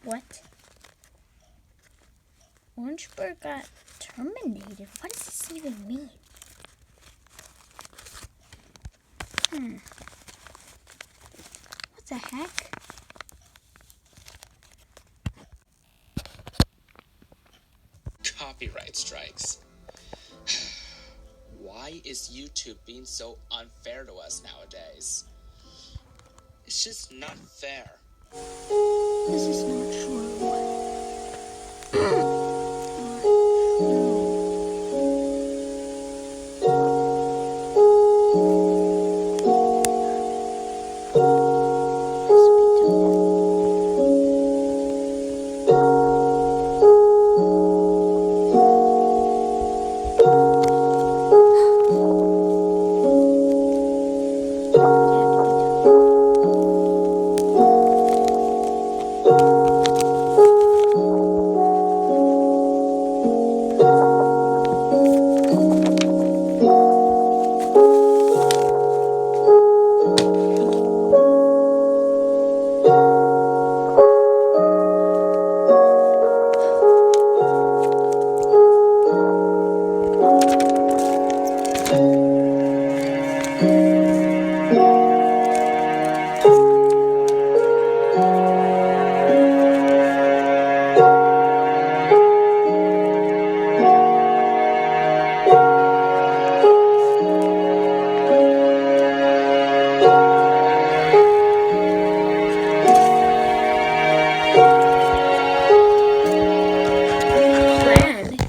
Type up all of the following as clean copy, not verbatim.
What? Orangebird got terminated. What does this even mean? What the heck? Copyright strikes. Why is YouTube being so unfair to us nowadays? It's just not fair. This is not true.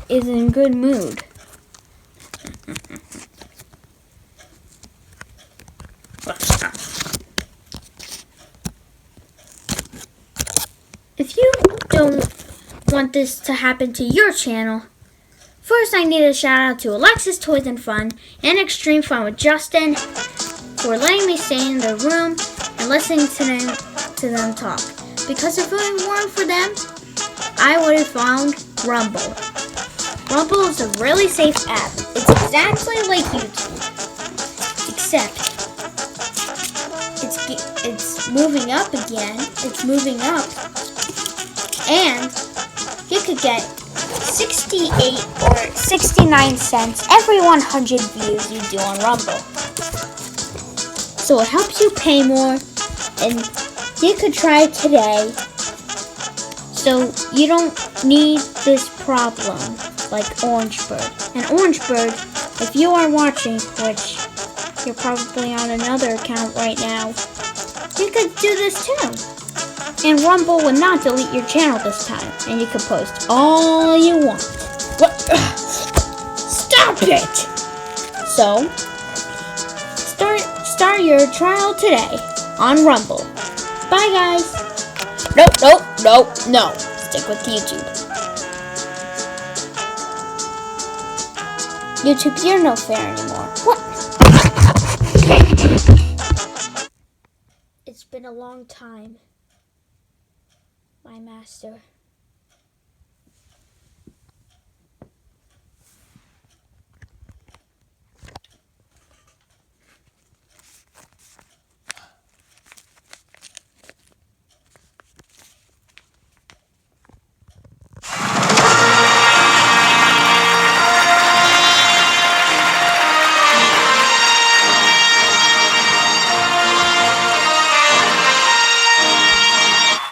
Is in good mood. If you don't want this to happen to your channel, first I need a shout out to Alexis Toys and Fun and Extreme Fun with Justin for letting me stay in their room and listening to them talk. Because if it weren't for them, I would have found Rumble. Rumble is a really safe app. It's exactly like YouTube, except it's moving up again. It's moving up, and you could get 68 or 69 cents every 100 views you do on Rumble. So it helps you pay more, and you could try it today. So you don't need this problem like Orangebird. And Orangebird, if you are watching, which you're probably on another account right now, you could do this too. And Rumble will not delete your channel this time, and you can post all you want. What? Stop it! So, start your trial today on Rumble. Bye, guys. No. Stick with YouTube. YouTube, you're no fair anymore. What? It's been a long time, my master.